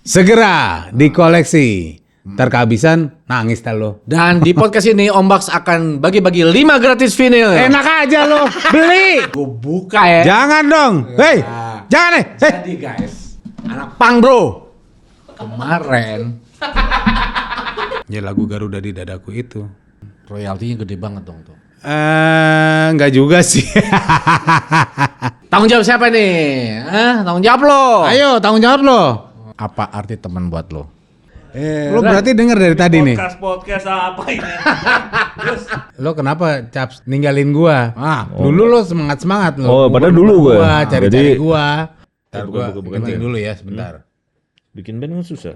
Segera dikoleksi. Ntar kehabisan, nangis dah lo. Dan di podcast ini Om Baks akan bagi-bagi 5 gratis vinil. Enak aja lo, beli. Gue buka ya. Jangan dong. Hei, jangan nih. Hei. Jadi guys, anak pang bro. Kemarin Ya lagu Garuda di dadaku itu. royaltinya gede banget dong tuh. Enggak juga sih. Tanggung jawab siapa nih? Tanggung jawab lo. Ayo, tanggung jawab lo. Apa arti teman buat lo? Lo berarti denger dari tadi nih. Podcast apa ini? Terus Lo kenapa Caps ninggalin gua? Dulu lo semangat Oh, lo. padahal dulu gua. Cari-cari gua. Ntar Bukan, gua bukan, kencing bukan. dulu ya sebentar. bikin band kan susah.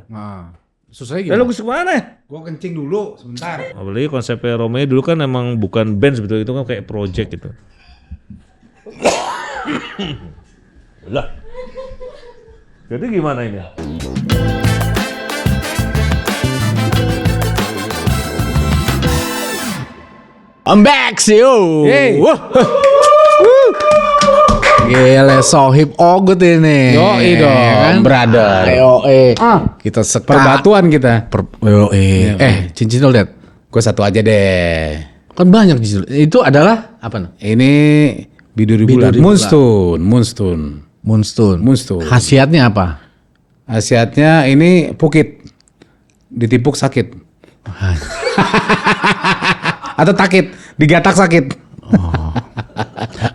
Susahnya Lalu gimana? kemana? Gua kencing dulu sebentar. Apalagi konsepnya Romeo dulu kan emang bukan band sebetulnya, itu kan kayak project gitu. Lah. Jadi gimana ini? I'm back sih yo. Hey. Gile sohib ogut ini. Yoi dong, brother. Yoi. Kita sekat. Perbatuan kita. Yoi. Cincin lo lihat. Gua satu aja deh. Kan banyak cincin. Itu adalah apa nih? Ini biduri bulan. Biduri Moonstone. Moonstone. Khasiatnya apa? Khasiatnya ini pukit. Ditipuk sakit. Atau takit, digatak sakit.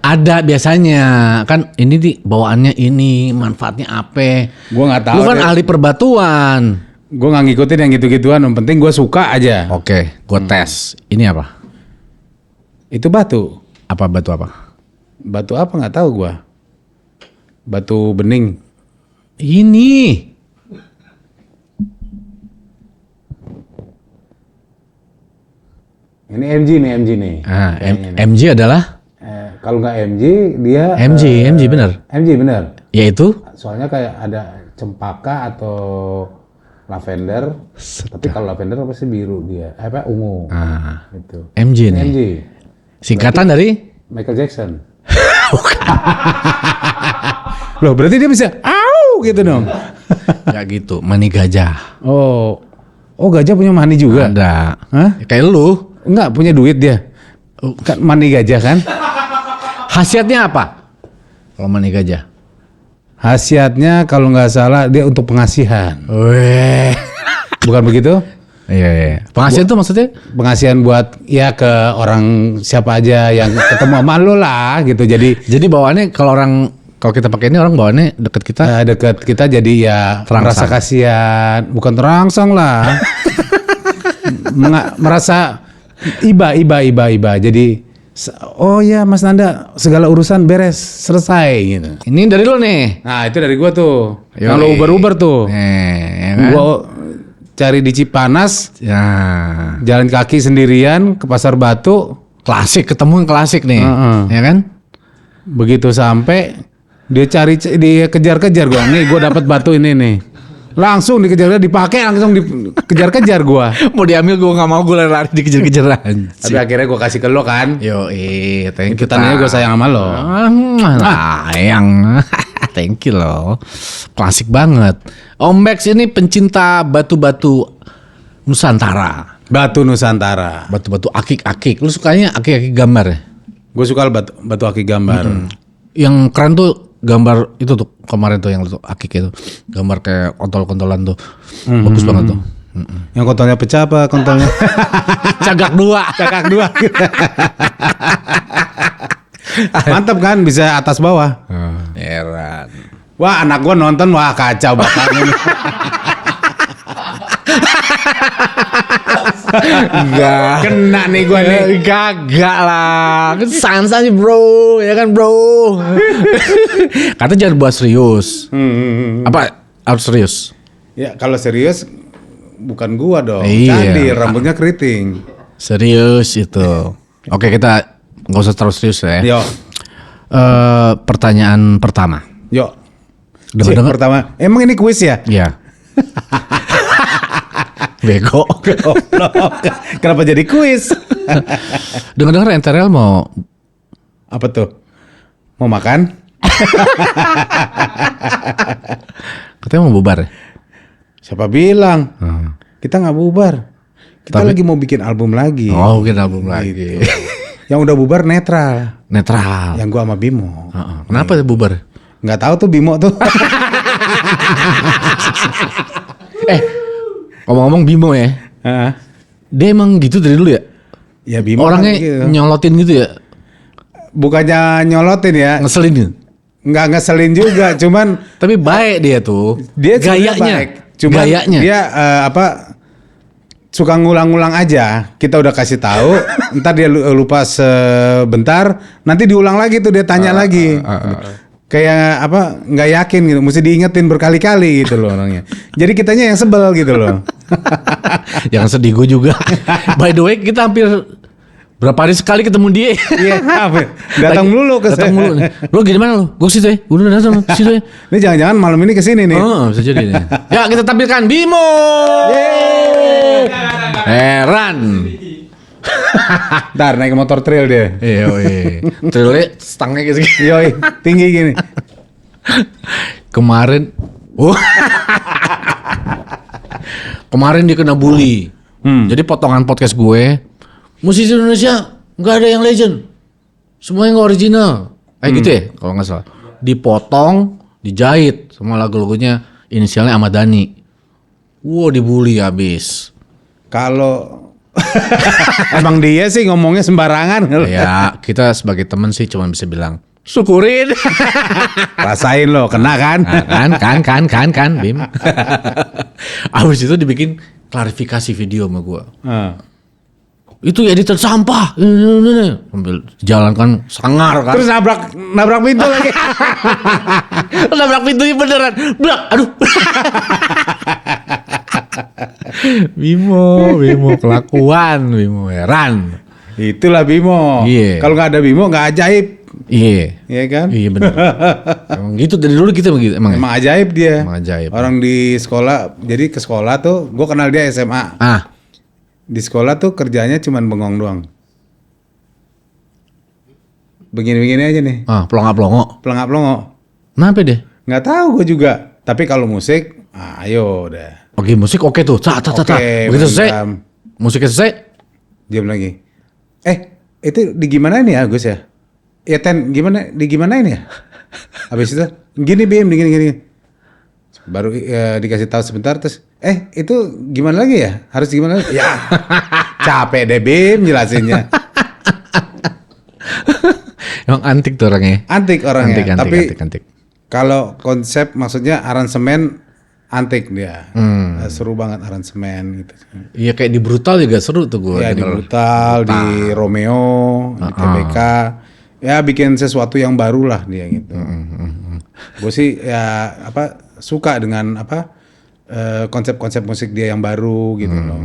Ada biasanya kan ini di bawaannya ini manfaatnya apa? Gua nggak tahu. Lu kan deh. ahli perbatuan. Gue nggak ngikutin yang gitu-gituan. Yang penting gue suka aja. Oke, gua tes. Ini apa? Itu batu. Apa batu apa? Batu apa nggak tahu gue. Batu bening. Ini. Ini MG nih. Ah, Kayaknya nih. MG adalah Kalau nggak MG dia. MG bener. MG bener. Yaitu Soalnya kayak ada cempaka atau lavender. Tapi kalau lavender pasti biru dia. Apa ungu. Gitu. MG Ini nih. MG. Singkatan dari Michael Jackson. Loh berarti dia bisa au gitu dong. Gak gitu, mani gajah. Oh gajah punya mani juga. Ada. Hah? Ya, kayak lu. Enggak punya duit dia. Kan mani gajah kan? Khasiatnya apa? Kalau mani gajah. Khasiatnya kalau nggak salah dia untuk pengasihan. Weh. Bukan begitu? Iya. Pengasihan tuh maksudnya? Pengasihan buat ya ke orang siapa aja yang ketemu sama lo lah gitu. Jadi bawaannya kalau kita pakai ini orang bawaannya deket kita. Deket kita jadi ya Terangsang. merasa kasihan. Bukan terangsang lah. Merasa iba. Jadi oh ya Mas Nanda segala urusan beres selesai gitu. Ini dari lo nih. Nah itu dari gua tuh. Yoi. Yang lo uber tuh. Ya kan? Gua cari di Cipanas, Ya. jalan kaki sendirian ke Pasar Batu. Klasik, ketemu yang klasik nih. Ya kan? Begitu sampai dia kejar-kejar gua. Nih gua dapat batu ini nih. Langsung dikejar, dipakai langsung dikejar-kejar gua. Mau diambil gue gak mau, gue lari dikejar-kejar. Tapi akhirnya gua kasih ke lo kan. Thank Itu tandanya gua sayang sama lo. Sayang. Thank you lo. Klasik banget. Om Baks ini pencinta batu-batu Nusantara. Batu Nusantara. Batu-batu akik-akik. Lu sukanya akik-akik gambar ya? Gue suka batu akik gambar. Yang keren tuh gambar itu tuh kemarin tuh yang akik itu. Gambar kayak kontol-kontolan tuh. Bagus banget tuh. Yang kontolnya pecah apa kontolnya? Cagak dua. Mantap kan bisa atas bawah. Heran. Wah anak gua nonton wah kacau bapaknya nih. Enggak. Kena nih gua nih. Kagak lah. Kan sans aja bro. Ya kan bro. Kata jangan buat serius. Apa? Harus serius? Ya kalau serius bukan gua dong. Iya. Candi rambutnya keriting. Serius itu. Oke kita nggak usah terlalu serius ya. Yo, Pertanyaan pertama. yo. Dengar-dengar. Pertama, emang ini kuis ya? Iya. Bego. Goblok. Kenapa jadi kuis? Dengar-dengar NTRL mau Apa tuh? Mau makan? katanya mau bubar ya? Siapa bilang? Kita nggak bubar. Kita lagi mau bikin album lagi. Oh, bikin album lagi. Yang udah bubar netral. Netral. Yang gua sama Bimo. Kenapa bubar? Nggak tahu tuh Bimo tuh. Ngomong-ngomong Bimo ya. Heeh. Dia emang gitu dari dulu ya? Ya Bimo Orangnya kan gitu. nyolotin gitu ya? Bukannya nyolotin ya. Ngeselin gitu? Nggak ngeselin juga, cuman Tapi baik dia tuh. dia sebenarnya gayanya. baik. Cuman Gayanya. dia suka ngulang-ngulang aja. Kita udah kasih tahu, ntar dia lupa sebentar, nanti diulang lagi tuh dia tanya lagi. Kayak nggak yakin gitu, mesti diingetin berkali-kali gitu loh orangnya. Jadi kitanya yang sebel gitu loh. Jangan sedih gue juga. By the way, kita hampir berapa hari sekali ketemu dia. Iya, datang mulu ke Datang mulu nih. Lu gimana lu? Gue situ ya. Udah datang situ ya. Ini jangan-jangan malam ini kesini nih. Oh, bisa jadi nih. Ya, kita tampilkan Bimo. Heran. Ntar naik motor trail dia. Iya. Trailnya stangnya kayak segini. Yoi, tinggi gini. Kemarin Kemarin dia kena bully. Jadi potongan podcast gue, musisi Indonesia nggak ada yang legend, semuanya nggak original. Gitu ya, kalau nggak salah. Dipotong, dijahit, semua lagu-lagunya inisialnya Ahmad Dhani. Wow, dibully habis. Kalau emang dia sih ngomongnya sembarangan. Ya, kita sebagai teman sih cuma bisa bilang syukurin. Rasain lo, kena kan? Nah, kan, Bim. Abis itu dibikin klarifikasi video sama gua. Itu editor sampah. Sambil jalan kan sangar kan. Terus nabrak pintu lagi. Nabrak pintunya beneran. Blak, aduh. Bimo kelakuan, Bimo heran. Itulah Bimo. Iya. Kalau nggak ada Bimo nggak ajaib. Iya. Iya kan? Iya benar. Emang gitu dari dulu kita begitu emang. Emang ajaib dia. Emang ajaib. Orang di sekolah, jadi ke sekolah tuh, gue kenal dia SMA. Di sekolah tuh kerjanya cuman bengong doang. Begini-begini aja nih. Pelongo. Pelengap-pelongo. Kenapa deh? Nggak tahu gue juga. Tapi kalau musik, ayo udah. Oke, musik oke tuh. Oke, Begitu selesai, mantap. musiknya selesai. Diam lagi. Itu digimanain ya Agus ya? Ya digimanain ya? Habis itu gini Bim, gini. Baru dikasih tahu sebentar terus itu gimana lagi ya? Harus gimana lagi? Ya. Capek deh Bim jelasinnya. Emang antik tuh orangnya. Antik orangnya. Tapi antik. kalau konsep maksudnya aransemen antik dia. Seru banget aransemen gitu. Iya kayak di Brutal juga seru tuh gue. Ya di Brutal, di Romeo, di TBK. Ya bikin sesuatu yang baru lah dia gitu. Gue sih ya suka dengan konsep-konsep musik dia yang baru gitu loh.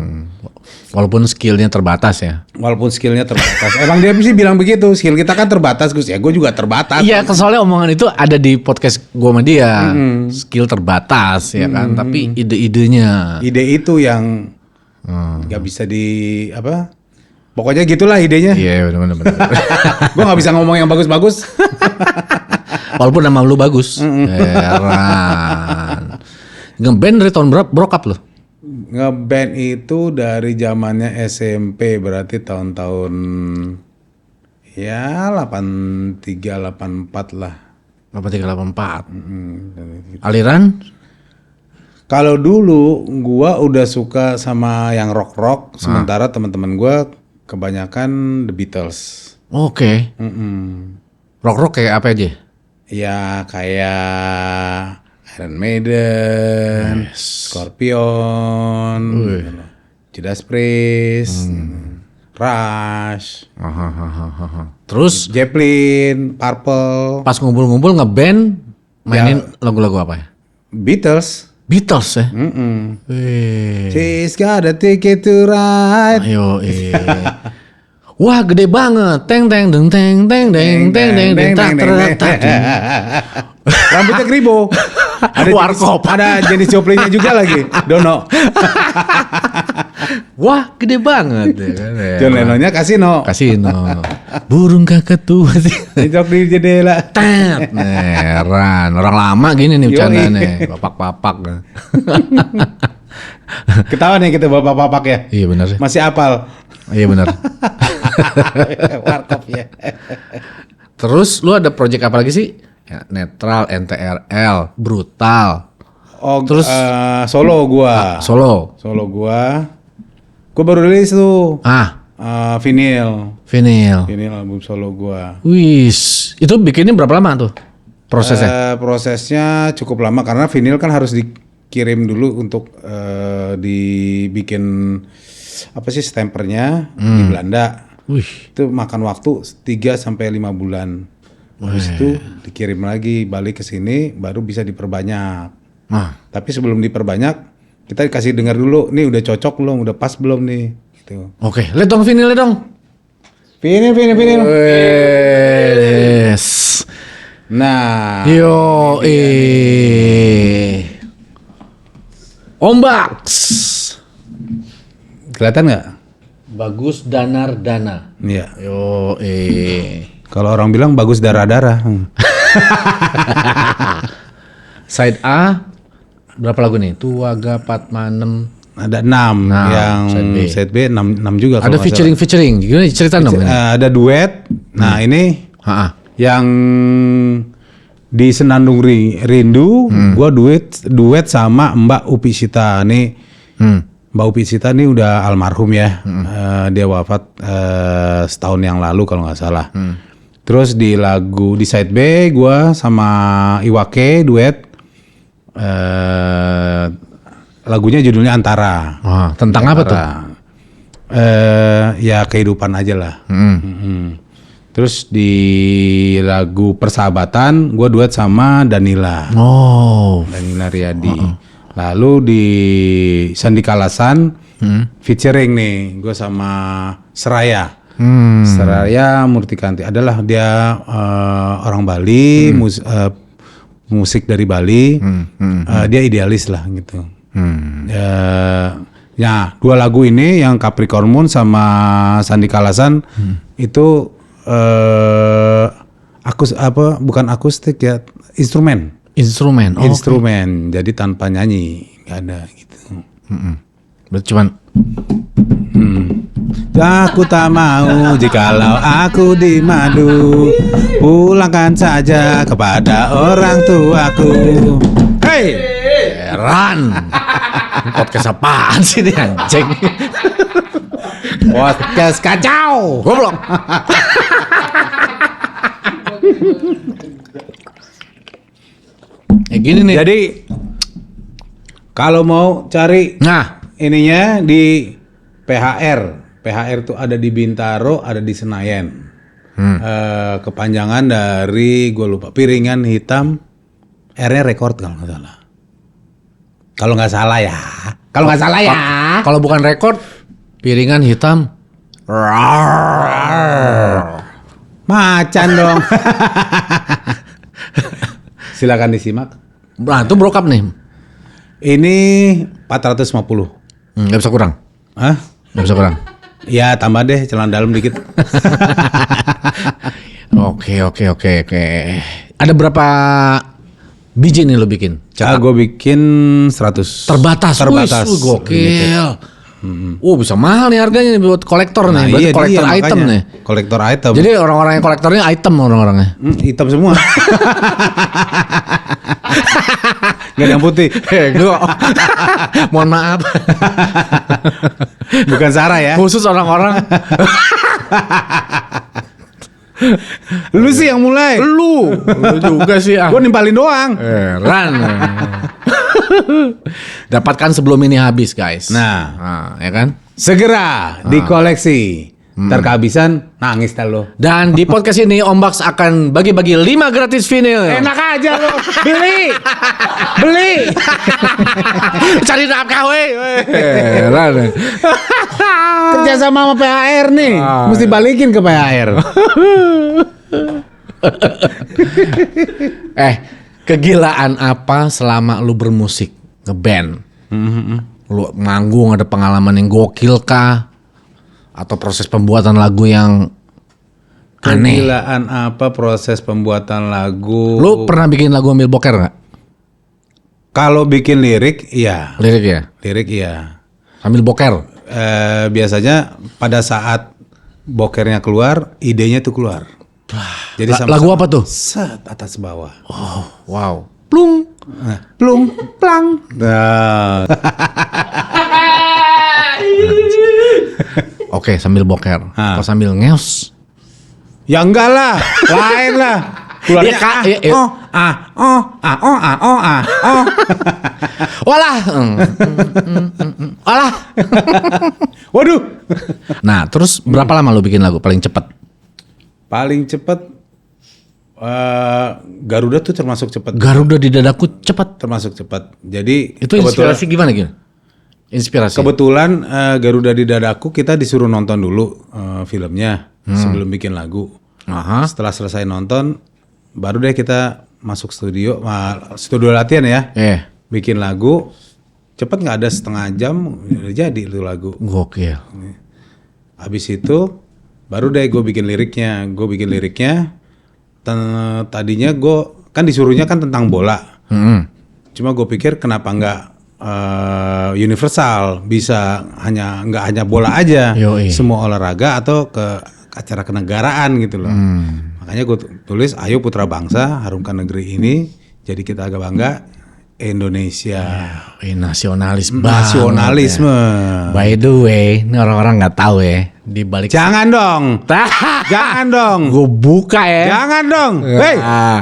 Walaupun skillnya terbatas ya. Walaupun skillnya terbatas. Emang dia sih bilang begitu, skill kita kan terbatas Gus. Ya gue juga terbatas. Iya, soalnya omongan itu ada di podcast gue sama dia. Skill terbatas ya kan, tapi ide-idenya. Ide itu yang nggak bisa pokoknya gitulah idenya. Iya benar. Gue nggak bisa ngomong yang bagus-bagus. Walaupun nama lu bagus. Heran. Ngeband dari tahun berapa? Brokap lo? Ngeband itu dari zamannya SMP, berarti tahun-tahun ya 83 84 lah. 8384. Aliran? Kalau dulu gua udah suka sama yang rock, sementara teman-teman gua kebanyakan The Beatles. Oke. Rock kayak apa aja? Ya kayak Iron Maiden, Scorpion, Judas Priest, Rush, terus Zeppelin, Purple, pas ngumpul-ngumpul ngeband mainin lagu-lagu apa ya? Beatles ya. She's got a ticket to ride. Ayo, wah gede banget. Teng Rambutnya kribo. Ada Warkop. Ada jenis Joplinnya juga lagi. Dono. Wah gede banget ya kan. John Lennonnya Kasino. Burung kakak tua sih. Jok di jendela. Heran. Orang lama gini nih bercandanya. Bapak-bapak. Ketawa nih kita bapak-bapak ya. Iya benar sih. Masih apal. Iya benar. Warkop ya. Terus lu ada project apa lagi sih? Ya, netral, NTRL, brutal. Oh, Terus solo gua. solo. Solo gua. Gua baru rilis tuh. Vinyl album solo gua. Wis, itu bikinnya berapa lama tuh prosesnya? Prosesnya cukup lama karena vinyl kan harus dikirim dulu untuk dibikin apa sih stampernya di Belanda. Wih, Itu makan waktu 3 sampai 5 bulan. Habis itu dikirim lagi balik ke sini baru bisa diperbanyak. Tapi sebelum diperbanyak kita kasih dengar dulu, nih udah cocok belum, udah pas belum nih. Gitu. Oke, lihat dong vinilnya dong. Vinyl. Yes. Nah, Yo, Ombak. kelihatan nggak? Bagus Danar Dana. Iya. Yo, Kalau orang bilang bagus darah-darah. Side A berapa lagu nih? Tuaga Patmanem. Ada 6 yang side B 6 juga. Ada featuring. Gimana cerita dong? Ada duet. Nah ini yang di Senandung Rindu, gua duet sama Mbak Upi Sita nih. Mbak Upi Sita nih udah almarhum ya. Dia wafat setahun yang lalu kalau nggak salah. Terus di side B gua sama Iwake duet. Lagunya judulnya Antara. Tentang apa tuh? Ya kehidupan aja lah. Terus di lagu Persahabatan gue duet sama Danila. Danila Riyadi. Lalu di Sandi Kalasan featuring nih gue sama Seraya. Seraya Murtikanti adalah dia orang Bali, musik dari Bali. Dia idealis lah gitu. Ya, 2 lagu ini yang Capricorn Moon sama Sandi Kalasan itu bukan akustik ya, instrumen. Instrumen. Jadi tanpa nyanyi, nggak ada gitu. Berarti cuman Aku tak mau jikalau aku dimadu, pulangkan saja kepada orang tuaku. Hey! heran. Podcast apaan sih ini anjing? Podcast kacau. Goblok. Gini nih. Jadi kalau mau cari ininya di PHR tuh ada di Bintaro, ada di Senayan. Kepanjangan dari gue lupa, piringan hitam, R-nya record kalau nggak salah ya. Kalau bukan rekor, piringan hitam. Macan dong. Silakan disimak. Nah, itu brokap nih. Ini 450. Nggak bisa kurang. Hah? Nggak bisa kurang. Ya tambah deh celana dalam dikit. Oke. Ada berapa biji nih lo bikin? Gue bikin 100. Terbatas. Wih, gokil. Bisa mahal nih harganya nih buat kolektor nih. Berarti kolektor item makanya. nih. Kolektor item. Jadi orang-orang yang kolektornya item orang-orangnya. Hitam semua. Gak ada yang putih. Mohon maaf. Bukan Sarah ya. Khusus orang-orang. Lu sih yang mulai. Lu juga sih. Gue nimpalin doang. Heran. Dapatkan sebelum ini habis, guys. Nah, ya kan? Segera dikoleksi. Ntar kehabisan nangis dah lo. Dan di podcast ini Ombax akan bagi-bagi 5 gratis vinyl. Enak aja lo. Beli. Cari nafkah we. Heran. Kerja sama PHR nih. Mesti balikin ke PHR. Kegilaan apa selama lu bermusik ngeband? Lu manggung ada pengalaman yang gokil kah? Atau proses pembuatan lagu yang aneh? Kegilaan apa proses pembuatan lagu? Lu pernah bikin lagu ambil boker nggak? Kalau bikin lirik, iya. Lirik ya? Lirik iya. Sambil boker. Biasanya pada saat bokernya keluar, idenya tuh keluar. Jadi Lagu apa tuh? Set atas bawah. Oh, wow. Plung. Plung, plang. Nah. Oke, sambil boker. Kalau sambil ngeos. Ya enggak lah, lain lah. Keluarnya Walah. Walah. Waduh. Nah, terus berapa lama lu bikin lagu paling cepet? Paling cepet Garuda tuh termasuk cepet. Garuda di dadaku cepet. Termasuk cepat. Jadi Itu inspirasi gimana gitu? Inspirasi. kebetulan Garuda di Dadaku kita disuruh nonton dulu filmnya sebelum bikin lagu. Aha. Setelah selesai nonton, baru deh kita masuk studio latihan ya. Bikin lagu. Cepet nggak ada setengah jam udah jadi itu lagu. Gokil. Habis itu baru deh gue bikin liriknya. Tadinya gue kan disuruhnya kan tentang bola. Cuma gue pikir kenapa nggak universal, bisa nggak hanya bola aja, semua olahraga atau ke acara kenegaraan gitu loh. Makanya gue tulis ayo putra bangsa harumkan negeri ini, jadi kita agak bangga Indonesia. Nasionalisme. Ya. By the way, ini orang-orang nggak tahu ya di balik. Jangan dong. Jangan dong. Gue buka ya. Jangan dong. Hei,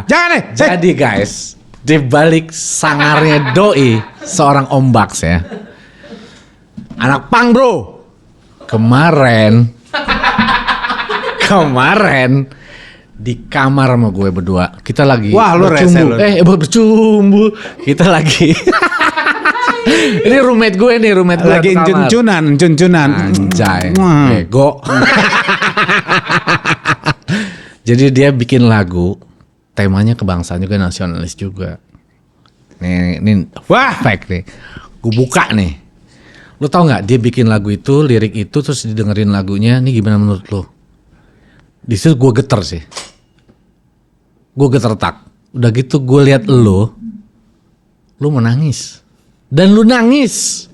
jangan nih. Jadi guys, di balik sangarnya Doi, seorang Om Baks ya. Anak pang bro. Kemarin di kamar sama gue berdua. Kita lagi Wah, lu rese lu. bercumbu. Kita lagi ini roommate gue Lagi cuncunan. Anjay, bego. Jadi dia bikin lagu, temanya kebangsaan juga, nasionalis juga. Nih, Wah, fact nih. Gue buka nih. Lu tau nggak? Dia bikin lagu itu, lirik itu, terus didengerin lagunya. Nih gimana menurut lu? Di situ gue geter sih. Gue geter tak. Udah gitu gue lihat lu mau nangis. Dan lu nangis.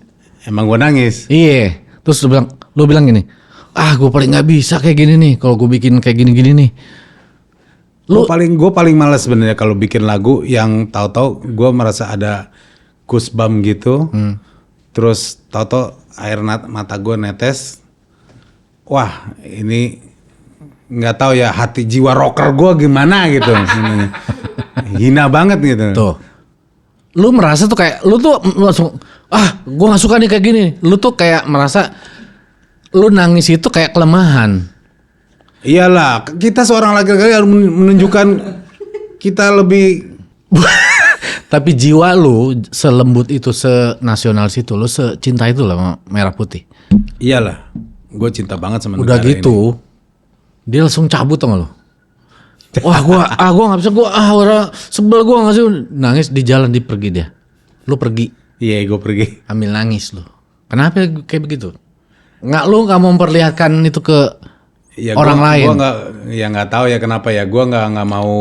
emang gue nangis. Iya. Terus lu bilang gini, gue paling nggak bisa kayak gini nih. Kalau gue bikin kayak gini-gini nih. Gue paling malas sebenarnya kalau bikin lagu yang tahu-tahu gue merasa ada goosebump gitu. Terus tahu-tahu air mata gue netes. Wah, ini nggak tahu ya hati jiwa rocker gue gimana gitu. Hina banget gitu. Tuh. Lu merasa tuh kayak lu tuh langsung gue nggak suka nih kayak gini. Lu tuh kayak merasa lu nangis itu kayak kelemahan. Iyalah, kita seorang laki-laki harus menunjukkan kita lebih. Tapi jiwa lu selembut itu, senasionalis itu, lu secinta itu lah sama merah putih. Iyalah, gue cinta banget sama Udah negara gitu, dia langsung cabut tau gak lu? Wah gua nggak bisa, orang sebel gua nggak sih, nangis di jalan, pergi dia. Lu pergi. Iya, gue pergi. Ambil nangis lu. Kenapa kayak begitu? Lu nggak mau memperlihatkan itu ke orang lain? Gue nggak tahu ya kenapa ya. Gue nggak mau.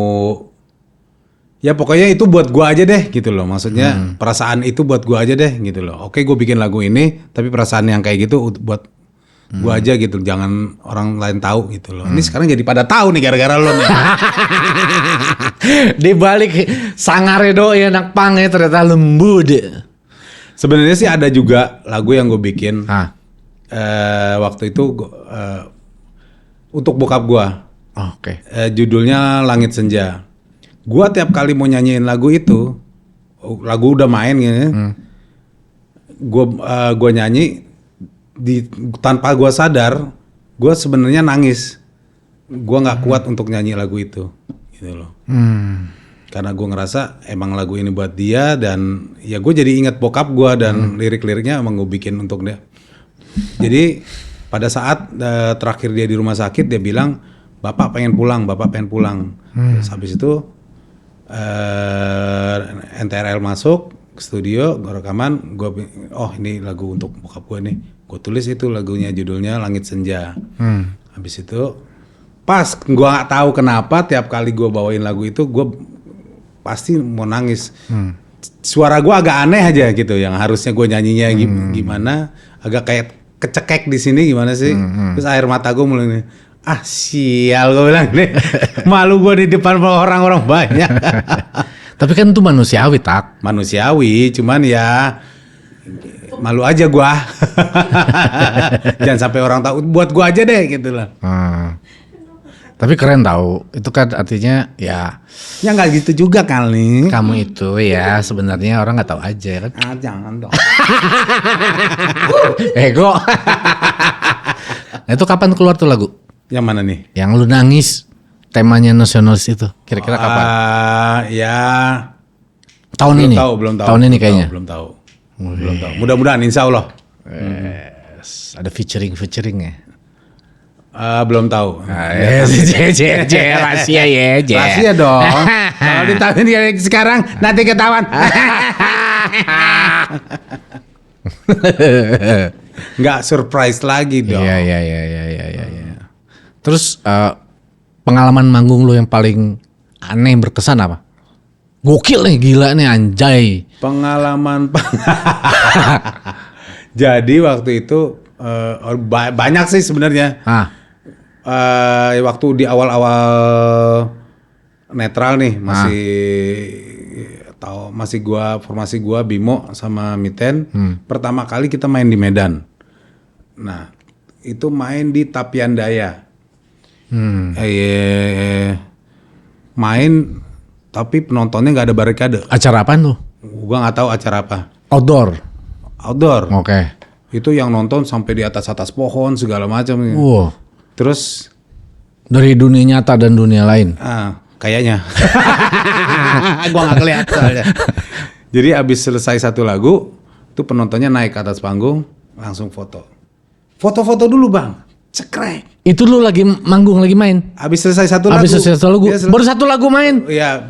Ya pokoknya itu buat gue aja deh gitu loh. Maksudnya perasaan itu buat gue aja deh gitu loh. Oke, gue bikin lagu ini, tapi perasaan yang kayak gitu buat gue aja gitu. Jangan orang lain tahu gitu loh. Ini sekarang jadi pada tahu nih gara-gara lo nih. Di balik sangare Doi anak pang ya ternyata lembut. Sebenarnya sih ada juga lagu yang gue bikin. Waktu itu untuk bokap gue. Oke. Judulnya Langit Senja. Gua tiap kali mau nyanyiin lagu itu, lagu udah main gitu, gua nyanyi tanpa gua sadar, gua sebenarnya nangis. Gua nggak kuat untuk nyanyi lagu itu, gitu loh. Karena gua ngerasa emang lagu ini buat dia dan ya gue jadi ingat bokap gua dan lirik-liriknya emang gue bikin untuk dia. Jadi pada saat terakhir dia di rumah sakit dia bilang, Bapak pengen pulang. Terus habis itu NTRL masuk ke studio, gue rekaman, ini lagu untuk bokap gue nih, gue tulis itu lagunya, judulnya Langit Senja. Habis itu pas gue nggak tahu kenapa tiap kali gue bawain lagu itu gue pasti mau nangis. suara gue agak aneh aja gitu, yang harusnya gue nyanyinya gimana, agak kayak kecekek di sini gimana sih, terus air mata gue mulai nih, sial gue bilang nih, malu gue di depan orang-orang banyak. Tapi kan itu manusiawi, Tak. Manusiawi, cuman ya malu aja gue. Jangan sampai orang tahu, buat gue aja deh gitu lah. Tapi keren tahu, itu kan artinya ya nggak gitu juga kali. kamu itu ya sebenarnya orang nggak tahu aja kan. Jangan dong. Ego. Nah, itu kapan keluar tuh lagu? Yang mana nih? Yang lu nangis, temanya nasionalis itu. Kira-kira kapan? Ya Tahun ini? Belum tahu. Tahun ini kayaknya? Belum tahu. Mudah-mudahan insya Allah. Ada featuring ya? Belum tahu. Rahasia ya. Rahasia dong. Kalau ditahuin dia sekarang nanti ketahuan. Nggak surprise lagi dong. Iya. Terus pengalaman manggung lu yang paling aneh berkesan apa? Gokil nih, gila nih, anjay. Pengalaman. Jadi waktu itu banyak sih sebenarnya. Waktu di awal-awal netral nih masih formasi gua Bimo sama Miten. Pertama kali kita main di Medan. Nah, itu main di Tapian Daya. Main tapi penontonnya nggak ada barikade. Acara apaan tuh? Gua nggak tahu acara apa. Outdoor. Oke. Itu yang nonton sampai di atas pohon segala macam. Wow. Terus dari dunia nyata dan dunia lain. Kayaknya. Gua nggak kelihatan. Jadi abis selesai satu lagu, tuh penontonnya naik ke atas panggung, langsung foto. Foto-foto dulu bang, cekrek. Itu lu lagi manggung, lagi main? Abis selesai satu lagu. Baru satu lagu main? Iya,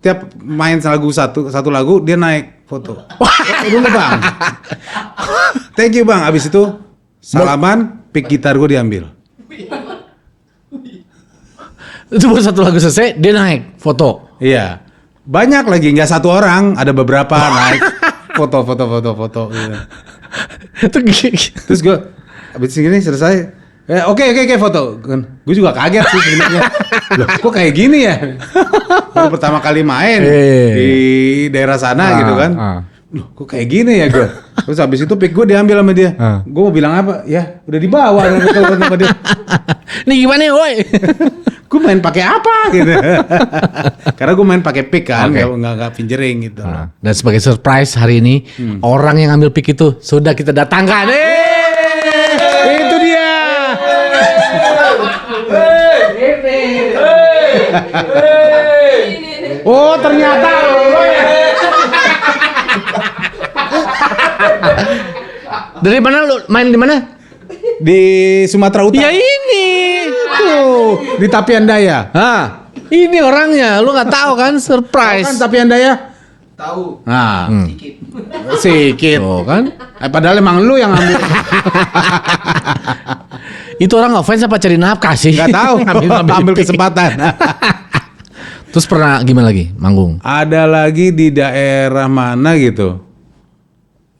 tiap main satu lagu dia naik foto. Foto dulu bang. Thank you bang. Abis itu salaman, pick gitar gue diambil. Itu baru satu lagu selesai, dia naik foto. Iya, banyak lagi, nggak satu orang, ada beberapa naik foto. Gitu. Terus gue abis ini selesai, oke foto. Gue juga kaget sih sebenarnya. Loh, kok kayak gini ya? Baru pertama kali main di daerah sana gitu kan. Loh, kok kayak gini ya gue? Terus abis itu pick gue diambil sama dia. Gue mau bilang apa? Ya udah dibawa sama dia. Nih gimana woi? Gue main pakai apa gitu. Karena gue main pakai pick kan, nggak fingering gitu. Dan sebagai surprise hari ini orang yang ambil pick itu sudah kita datangkan. Itu dia. Oh ternyata. Dari mana lu main di mana? Di Sumatera Utara. Ya ini. Tuh, di Tapian Daya. Ini orangnya, lu nggak tahu kan, surprise. Tahu kan Tapian Daya? Tahu. Nah, sikit. Tuh kan? Padahal emang lu yang ambil. Itu orang ngefans apa cari nafkah sih? Gak tahu. ambil kesempatan. Terus pernah gimana lagi manggung? Ada lagi di daerah mana gitu?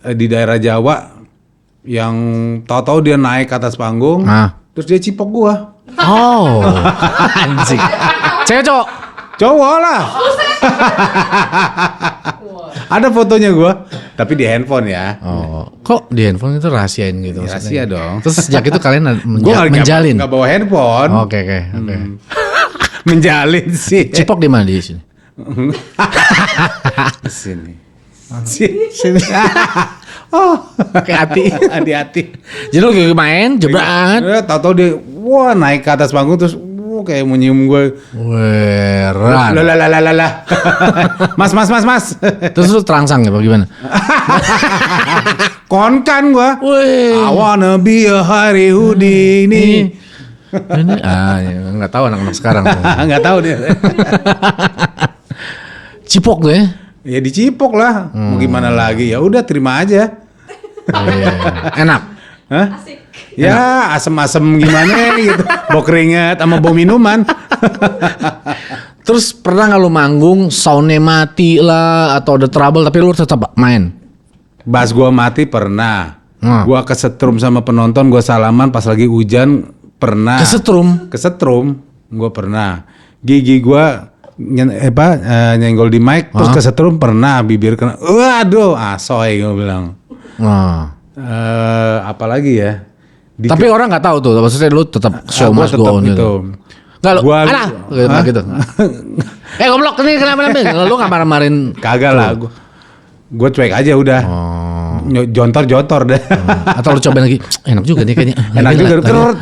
Di daerah Jawa yang tahu-tahu dia naik ke atas panggung, terus dia cipok gua. Oh, anjing. Cewek cowok? Cowok lah. Ada fotonya gua, tapi di handphone ya. Oh, kok di handphone itu rahasiain gitu? Ya, rahasia dong. Terus sejak itu kalian Gua menjalin? nggak bawa handphone. Oke. Menjalin sih. Cipok di mana di sini? Di sini. Sini. Oh, Kayak hati-hati. Jadi lu lagi main jebret. Tahu-tahu dia naik ke atas panggung terus kayak mau nyium gue. Weran. Lah. Mas. Terus lu terangsang ya bagaimana? Konkan gue. I wanna be a Hari Houdini. Ini nggak tahu anak-anak sekarang. Nggak tahu dia. Cipok tuh ya? Ya dicipok lah. Mau gimana lagi? Ya udah terima aja. Enak. Hah? Ya asem-asem gimana gitu. Bau keringat sama bau minuman. Terus pernah nggak lu manggung soundnya mati lah atau ada trouble tapi lu tetap main? Bass gua mati pernah. Hmm. Gua kesetrum sama penonton, gua salaman pas lagi hujan pernah. Kesetrum gua pernah. Gigi gua nyenggol di mic terus kesetrum pernah, bibir kena. Waduh, asoy gua bilang. Nah. Apalagi ya? Tapi orang nggak tahu tuh, maksudnya lu tetap show gua must tetap go on gitu. Nggak lu, Gua- alah, gitu. Goblok ini kenapa? Lu nggak marah-marahin? Kagak lah, gua cuek aja udah. Jontor deh. Atau lu cobain lagi, enak juga nih kayaknya. Enak Lagi juga. lah.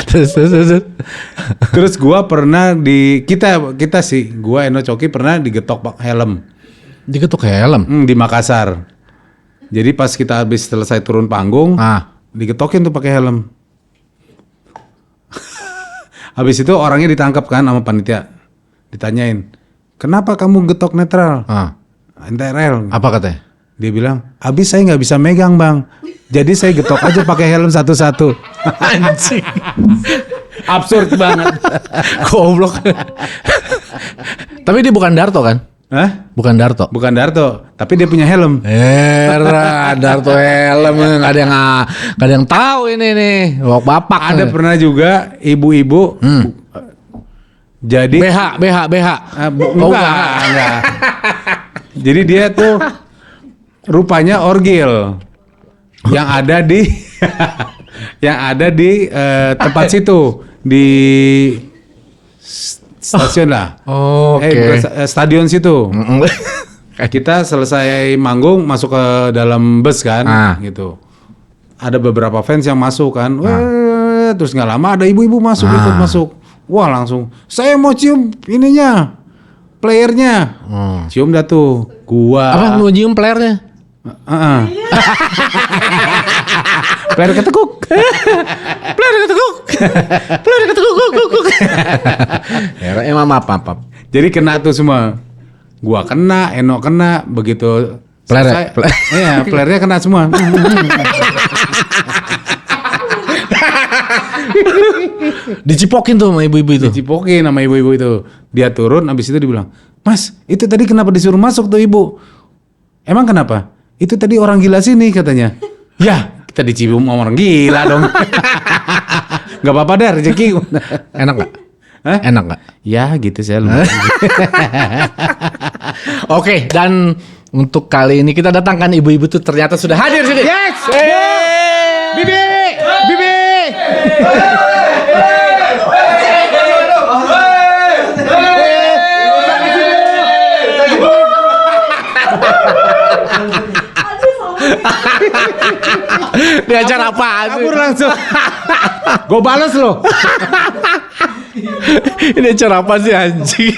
Terus. Terus gua pernah kita sih, gua Eno Coki pernah digetok pak helm. Diketuk helm. Di Makassar. Jadi pas kita habis selesai turun panggung, digetokin tuh pakai helm. Habis itu orangnya ditangkap kan sama panitia. Ditanyain, "Kenapa kamu getok netral?" NTRL. Apa katanya? Dia bilang, "Habis saya nggak bisa megang, Bang. Jadi saya getok aja pakai helm satu-satu." Anjing. Absurd banget. Goblok. Tapi dia bukan Darto kan? Hah? Bukan Darto. Bukan Darto, tapi dia punya helm. Darto helm nggak ada yang tahu ini nih. Bapak Ada pernah juga ibu-ibu jadi BH. enggak. Jadi dia tuh rupanya orgil yang ada di tempat situ di stasiun lah. Oke. Stadion situ. Kita selesai manggung masuk ke dalam bus kan, gitu. Ada beberapa fans yang masuk kan, terus nggak lama ada ibu-ibu ikut masuk. Wah langsung, saya mau cium ininya, playernya. Cium dah tuh, gua. Apa lu nyium playernya? Player ketekuk. Emang apa? Jadi kena tuh semua. Gua kena, Eno kena, begitu Player. Iya, playernya kena semua. Dicipokin tuh sama ibu-ibu itu. Dicipokin sama ibu-ibu itu. Dia turun, habis itu dibilang, "Mas, itu tadi kenapa disuruh masuk tuh ibu?" "Emang kenapa?" "Itu tadi orang gila sini," katanya. Ya, kita dicium sama orang gila dong. Gak apa-apa deh, rezeki. Enak nggak? Hah? Enak nggak? Ya gitu saya lumayan. Oke, dan untuk kali ini kita datangkan ibu-ibu tuh ternyata sudah hadir sini. Yes! Bibi! Bibi! Di acara apa? Kabur langsung. Gue balas loh. Ini acara apa sih anjing?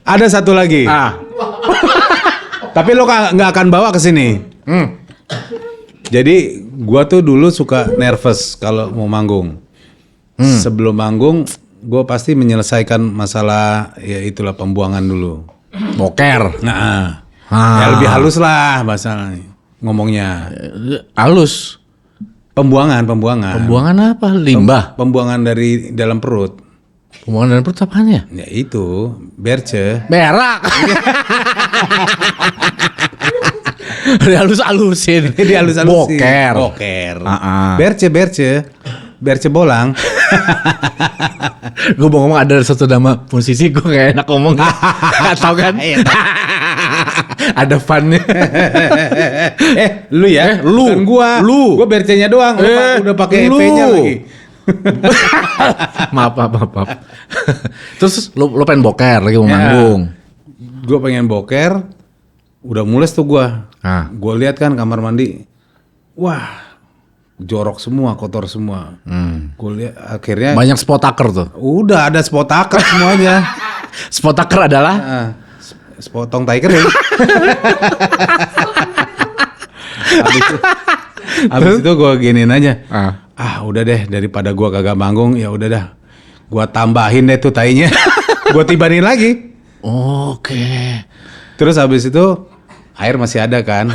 Ada satu lagi. Tapi lo nggak akan bawa ke sini. Jadi gua tuh dulu suka nervous kalau mau manggung. Sebelum manggung, gua pasti menyelesaikan masalah ya itulah pembuangan dulu. Boker. Nah, ya lebih halus lah bahasa ngomongnya. Halus. Pembuangan. Pembuangan apa? Limbah. Pembuangan dari dalam perut. Pembuangan dalam perut apaan ya? Ya itu, berce. Berak. Dihalus-halusin. Dihalus-halusin. Boker. Berce bolang. Gue mau ngomong ada satu nama musisi, gue gak enak ngomong. Gak tau kan? Ada funnya. Lu ya? Lu. Bukan gua. Gua bercenya doang. Udah pakai EP-nya lagi. Maaf. Terus lu pengen boker lagi mau manggung. Gua pengen boker. Udah mules tuh gua. Gua lihat kan kamar mandi. Wah, jorok semua, kotor semua. Gua lihat akhirnya banyak spotaker tuh. Udah ada spotaker semuanya. Spotaker adalah sepotong tai kering. Habis itu gue giniin aja. Udah deh, daripada gue kagak manggung, ya udah dah. Gue tambahin deh tuh tainya. Gue tibanin lagi. Oke. Terus habis itu air masih ada kan.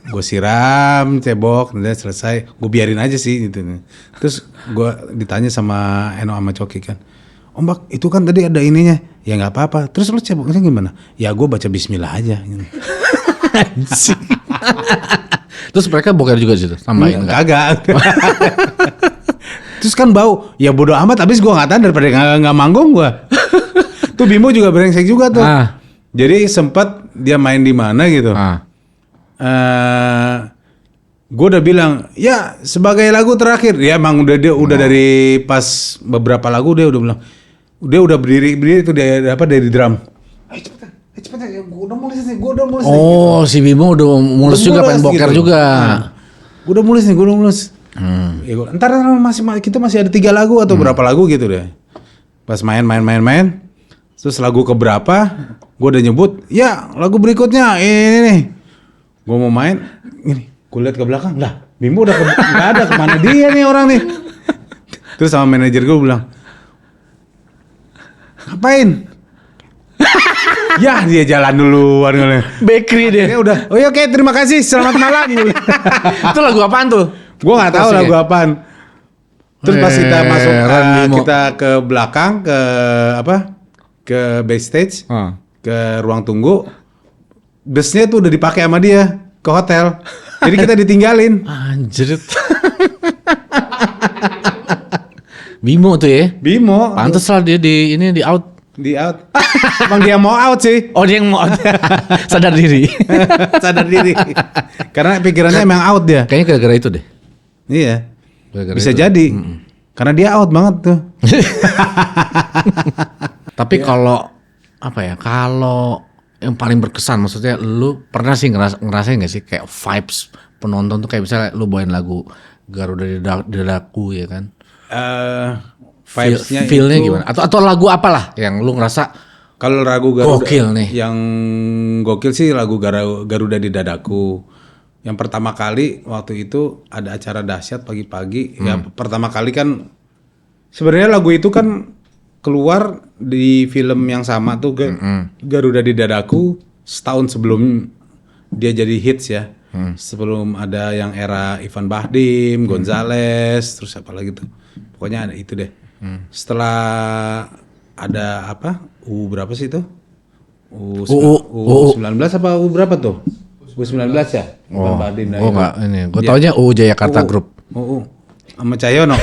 gue siram cebok, udah selesai, gue biarin aja sih gitu. Terus gue ditanya sama Eno sama Coki kan, Ombak itu kan tadi ada ininya, ya nggak apa-apa. Terus lu ceboknya gimana? Ya gue baca Bismillah aja. Gitu. Terus mereka boker juga situ, tambahin nggak? Kagak. Terus kan bau, ya bodo amat. Abis gue nggak tahan daripada nggak manggung gue. Tuh Bimo juga brengsek juga tuh. Jadi sempat dia main di mana gitu. Gue udah bilang, ya sebagai lagu terakhir, ya emang udah dari pas beberapa lagu dia udah bilang, dia udah berdiri tuh dari drum. Ayo cepetan, gue udah mulus nih. Oh, si Bimo udah mulus juga, pengen boker gitu. juga. Gue udah mulus. Ya gua, ntar kita masih ada 3 lagu atau berapa lagu gitu deh. Pas main. Terus lagu keberapa, gue udah nyebut, ya lagu berikutnya ini nih. Gue mau main, ini, gue lihat ke belakang, lah Bimo udah nggak ada, kemana dia nih orang nih. Terus sama manajer gue bilang, ngapain? Ya dia jalan duluan. Bakery dia. Ya udah, oh ya oke terima kasih, selamat malam. Itu lagu apaan tuh? Gue nggak tahu lagu apaan. Terus pas kita masuk, kita ke belakang, ke backstage, ke ruang tunggu, busnya tuh udah dipakai sama dia ke hotel. Jadi kita ditinggalin. Anjir. Bimo tuh ya. Bimo. Pantes lah dia di out. Di out. Emang dia mau out sih. Oh dia yang mau out. Sadar diri. Sadar diri. Karena pikirannya emang out dia. Kayaknya gara-gara itu deh. Iya. Gara-gara Bisa itu. jadi. Karena dia out banget tuh. Tapi kalau apa ya? Kalau yang paling berkesan, maksudnya lu pernah sih ngerasain nggak sih kayak vibes penonton tuh kayak misalnya lu bawain lagu Garuda di Dadaku ya kan? Vibes-nya Feel-nya itu, gimana? Atau lagu apalah yang lu ngerasa kalau lagu Garuda gokil nih? Yang gokil sih lagu Garuda di Dadaku. Yang pertama kali waktu itu ada acara dahsyat pagi-pagi. Ya pertama kali kan sebenarnya lagu itu kan keluar di film yang sama tuh Garuda di Dadaku setahun sebelum dia jadi hits ya. Sebelum ada yang era Ivan Bahdim, Gonzales, terus apa lagi tuh. Pokoknya ada itu deh. Setelah ada apa? Berapa sih itu? U19 apa U berapa tuh? U19 ya? Ivan Bahdim dan enggak ini. Gue taunya UU Jayakarta Group. Sama Cahyono.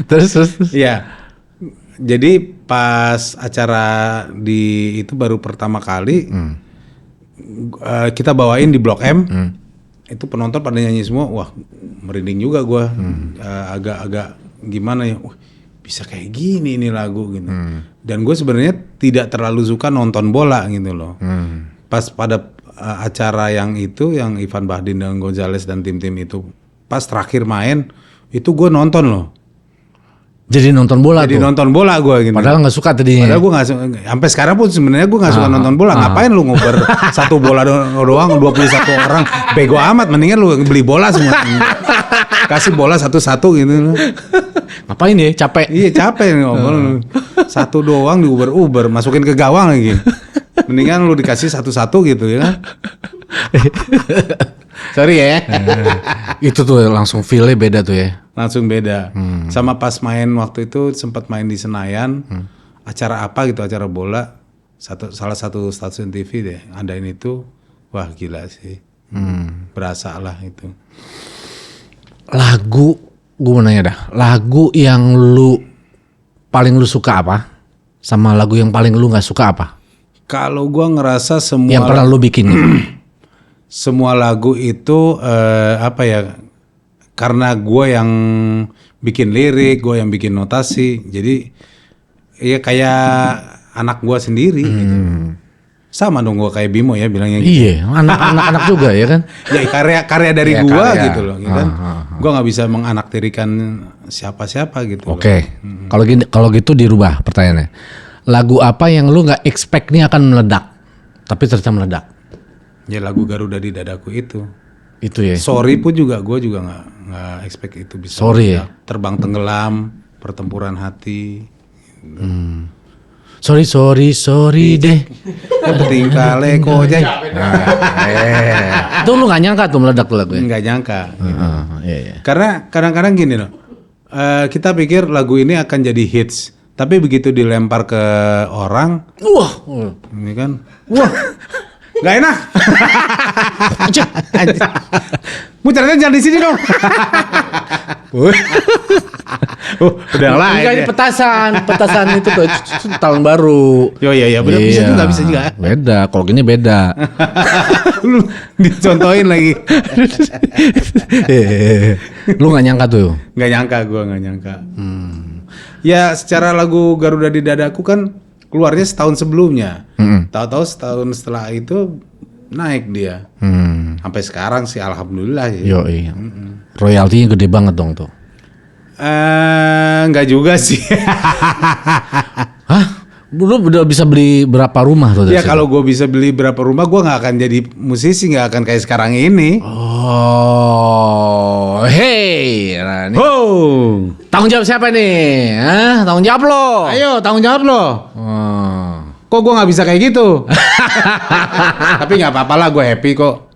Terus. Iya. Jadi pas acara di itu baru pertama kali kita bawain di Blok M. Itu penonton pada nyanyi semua. Wah, merinding juga gua. Agak-agak gimana ya? Wah, bisa kayak gini ini lagu gitu. Dan gue sebenarnya tidak terlalu suka nonton bola gitu loh. Pas pada acara yang itu, yang Ivan Bahdim dan Gonzales dan tim-tim itu, pas terakhir main itu gue nonton loh. Jadi nonton bola. Jadi tuh. nonton bola gue gitu. Padahal nggak suka tadinya. Padahal gue nggak suka. Sampai sekarang pun sebenarnya gue nggak suka nonton bola. Ngapain lu ngoper satu bola doang 21 orang? Bego amat. Mendingan lu beli bola semua. Kasih bola satu-satu gitu. Ngapain ya? Capek. Iya capek ngobrol. Satu doang di Uber masukin ke gawang lagi. Mendingan lu dikasih satu-satu gitu ya. Sorry ya. Itu tuh langsung feel-nya beda tuh ya. Langsung beda. Sama pas main waktu itu sempat main di Senayan. Acara apa gitu, acara bola. Salah satu stasiun TV deh adain itu. Wah gila sih. Berasa lah itu. Lagu, gue mau nanya dah. Lagu yang lu paling lu suka apa? Sama lagu yang paling lu nggak suka apa? Kalau gua ngerasa semua yang pernah lu bikin. semua lagu itu apa ya? Karena gua yang bikin lirik, gua yang bikin notasi, jadi ya kayak anak gua sendiri. Gitu. Sama dong gua kayak Bimo ya bilangnya. Gitu. Iya, anak-anak juga ya kan? Ya karya dari ya, gua karya. gitu loh, gitu kan. Gua nggak bisa menganaktirikan siapa-siapa gitu. Oke. Kalau gitu dirubah pertanyaannya. Lagu apa yang lu nggak expect nih akan meledak, tapi ternyata meledak? Ya lagu Garuda di Dadaku itu. Itu ya. Sorry pun juga gue juga nggak expect itu bisa. Sorry ya. Terbang tenggelam, pertempuran hati. Sorry deh. penting kale kojek. Itu lu nggak nyangka tuh meledak tuh lagu ya? Nggak nyangka. Iya. Karena kadang-kadang gini loh, kita pikir lagu ini akan jadi hits, tapi begitu dilempar ke orang, Wah. ini kan, wah, nggak enak. Muternya jangan di sini dong. Udah lah. Enggak, ini petasan itu tuh tahun baru. Yo iya benar bisa juga bisa juga. Beda, kalau gini beda. Lu dicontohin lagi. Lu nggak nyangka tuh? Nggak nyangka, gue nggak nyangka. Ya secara lagu Garuda di Dadaku kan keluarnya setahun sebelumnya. Tahu-tahu setahun setelah itu naik dia. Sampai sekarang sih alhamdulillah ya. Yo iya. Royaltinya gede banget dong tuh. Nggak juga sih. Hah? Lu udah bisa beli berapa rumah tuh? Ya kalau gue bisa beli berapa rumah, gue nggak akan jadi musisi, nggak akan kayak sekarang ini. Oh, hey. Nah, ini Oh, tanggung jawab siapa nih? Hah? Tanggung jawab lo. ayo tanggung jawab lo. Oh. Kok gue nggak bisa kayak gitu? Tapi nggak apa-apa lah, gue happy kok.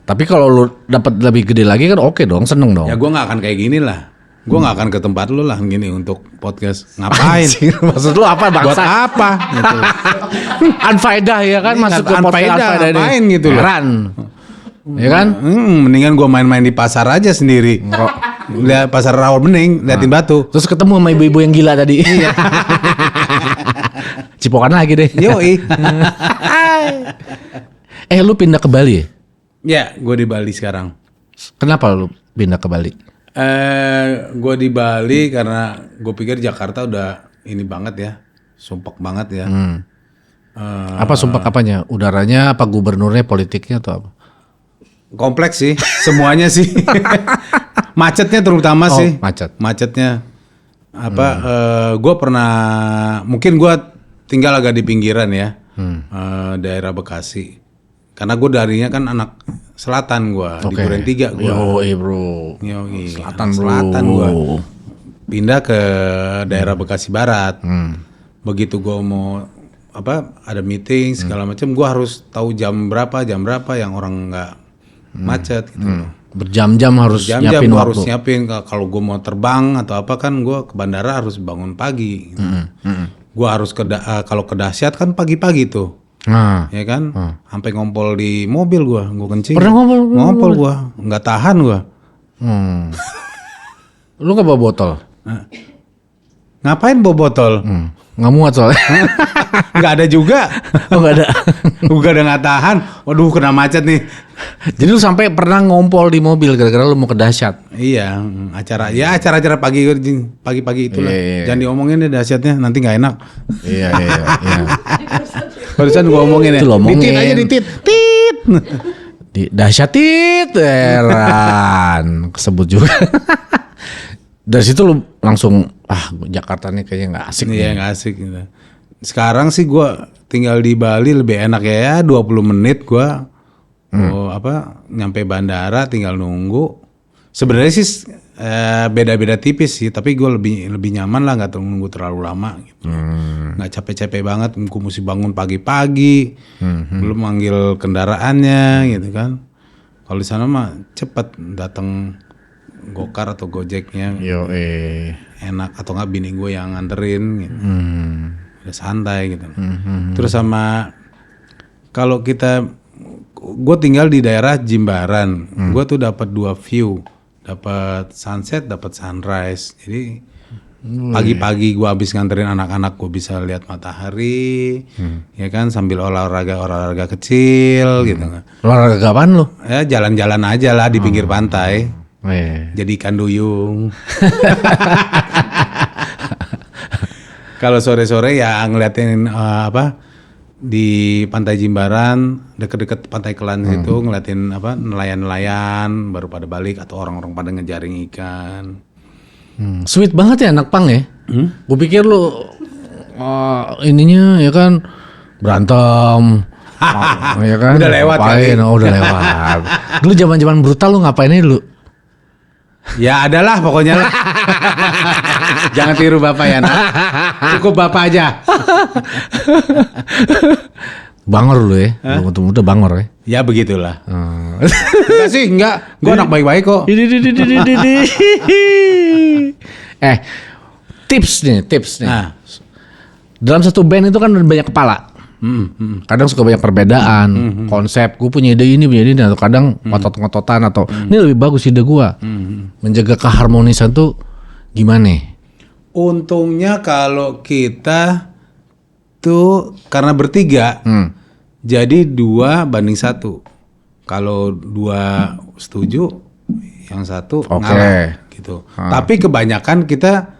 Tapi kalau lu dapat lebih gede lagi kan oke dong, seneng dong. Ya gue nggak akan kayak gini lah. Gue nggak akan ke tempat lu lah gini untuk podcast. Ngapain? Maksud lu apa bangsa? Buat apa? Gitu. Unfaedah ya kan, Ini masuk ke unfaedah, podcast unfaedah ini. ngapain gitu loh. Heran. Ya kan? Mendingan gue main-main di pasar aja sendiri. Lihat pasar Rawabening, liatin batu. Terus ketemu sama ibu-ibu yang gila tadi. Iya. Cipokan lagi deh. Yoi. Lu pindah ke Bali ya? Ya, gue di Bali sekarang. Kenapa lu pindah ke Bali? Gue di Bali karena gue pikir Jakarta udah ini banget ya, sumpek banget ya. Apa sumpah apanya? Udaranya, apa gubernurnya, politiknya atau apa? Kompleks sih, semuanya sih. Macetnya terutama sih. Macet. Macetnya. Gue pernah, mungkin gue tinggal agak di pinggiran ya, daerah Bekasi. Karena gue darinya kan anak selatan gue, di Duren 3 gue. Yoi bro. Yoi, Selatan anak bro. selatan gue. Pindah ke daerah Bekasi Barat. Begitu gue mau ada meeting segala macam, gue harus tahu jam berapa yang orang nggak macet gitu. Berjam-jam harus Jam-jam nyiapin gue waktu. harus nyiapin. Kalau gue mau terbang atau apa kan gue ke bandara harus bangun pagi. Gitu. Gue harus kalau ke Dahsyat kan pagi-pagi tuh. Nah, Ya kan, sampai ngompol di mobil gue kencing. Pernah ngompol gue, nggak tahan gue. lu nggak bawa botol? Ngapain bawa botol? Nggak muat soalnya. Nggak ada juga. Oh nggak ada. Gue udah nggak tahan. Waduh, kena macet nih. Jadi lu sampai pernah ngompol di mobil gara-gara lu mau ke Dahsyat. Iya, acara-acara pagi-pagi itulah. Iya. Jangan diomongin deh dahsyatnya, nanti nggak enak. Iya. Barusan gue omongin ya. Itu lo omongin. Ditit aja ditit. Tit. Di Dahsyatit, heran kesebut juga. Dari situ lu langsung Jakarta nih kayaknya nggak asik. Iya, nggak asik gitu. Sekarang sih gue tinggal di Bali lebih enak ya, 20 menit gue nyampe bandara tinggal nunggu. Sebenarnya sih beda-beda tipis sih, tapi gue lebih nyaman lah, nggak nunggu terlalu lama gitu. Nggak capek-capek banget, gue mesti bangun pagi-pagi, belum manggil kendaraannya gitu kan. Kalau di sana mah cepet datang Gokar atau Gojeknya, enak, atau nggak bini gue yang nganterin gitu. Udah santai gitu. Terus sama kalau gue tinggal di daerah Jimbaran, gue tuh dapat 2 view, dapat sunset, dapat sunrise. Jadi pagi-pagi gue habis nganterin anak-anak, gue bisa lihat matahari, ya kan, sambil olahraga kecil gitu kan. Olahraga apaan lu? Ya jalan-jalan aja lah di pinggir pantai. Iya. Jadi ikan duyung. Kalau sore-sore ya ngeliatin di Pantai Jimbaran, deket-deket Pantai Kelan situ, ngeliatin nelayan-nelayan baru pada balik atau orang-orang pada ngejaring ikan. Sweet banget ya anak pang ya. Gue pikir lu ininya ya kan berantem. Ya kan? Udah lewat ngapain? kali. Udah lewat. Dulu zaman-zaman brutal lu ngapain aja dulu? Ya adalah pokoknya lah. Jangan tiru bapak ya, nak. Cukup bapak aja. Bangor lu ya. Lu ketemu udah bangor ya. Ya begitulah. Enggak sih, enggak. Gue anak baik-baik kok. Tips nih. Nah. Dalam satu band itu kan banyak kepala. Kadang suka banyak perbedaan, konsep. Gue punya ide ini, atau kadang ngotot-ngototan atau ini lebih bagus ide gue. Menjaga keharmonisan tuh gimana? Untungnya kalau kita tuh karena bertiga, jadi 2-1. Kalau 2 setuju, yang 1 ngalah gitu. Tapi kebanyakan kita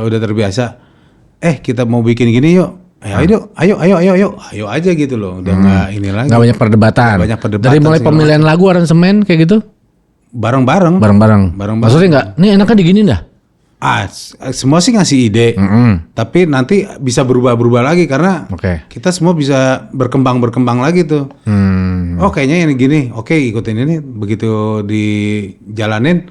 udah terbiasa. Kita mau bikin gini yuk. Ayo aja gitu loh. Udah nggak ini lagi. Nggak banyak perdebatan. Dari mulai pemilihan lagu, aransemen kayak gitu. Bareng-bareng. Maksudnya nggak? Nih enaknya digini dah. Semua sih ngasih ide. Tapi nanti bisa berubah lagi karena kita semua bisa berkembang lagi tuh. Oh kayaknya ini gini. Oke, ikutin ini. Begitu dijalanin.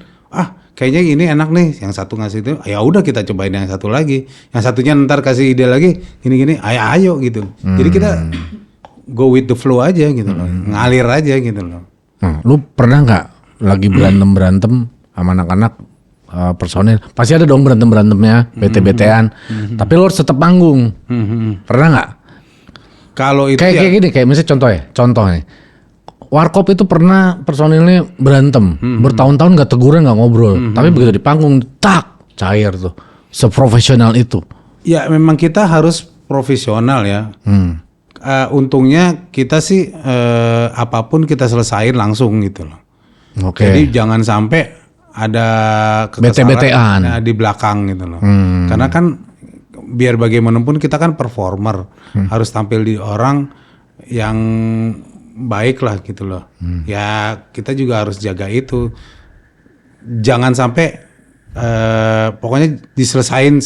Kayaknya ini enak nih, yang satu ngasih itu, ya udah kita cobain yang satu lagi, yang satunya ntar kasih ide lagi, gini, ayo gitu. Jadi kita go with the flow aja gitu loh, ngalir aja gitu loh. Lu pernah nggak lagi berantem sama anak-anak personil? Pasti ada dong berantemnya, bete-betean, tapi lu harus tetap manggung. Pernah nggak? Kalau itu kayak gini, kayak misalnya contoh nih. Warkop itu pernah personilnya berantem, bertahun-tahun nggak teguran, nggak ngobrol, tapi begitu di panggung, cair tuh, seprofesional itu. Ya memang kita harus profesional ya. Untungnya kita sih apapun kita selesain langsung gitu loh. Jadi jangan sampai ada bete-betean di belakang gitu loh. Karena kan biar bagaimanapun kita kan performer, harus tampil di orang yang baik lah gitu loh. Ya kita juga harus jaga itu. Jangan sampai pokoknya diselesain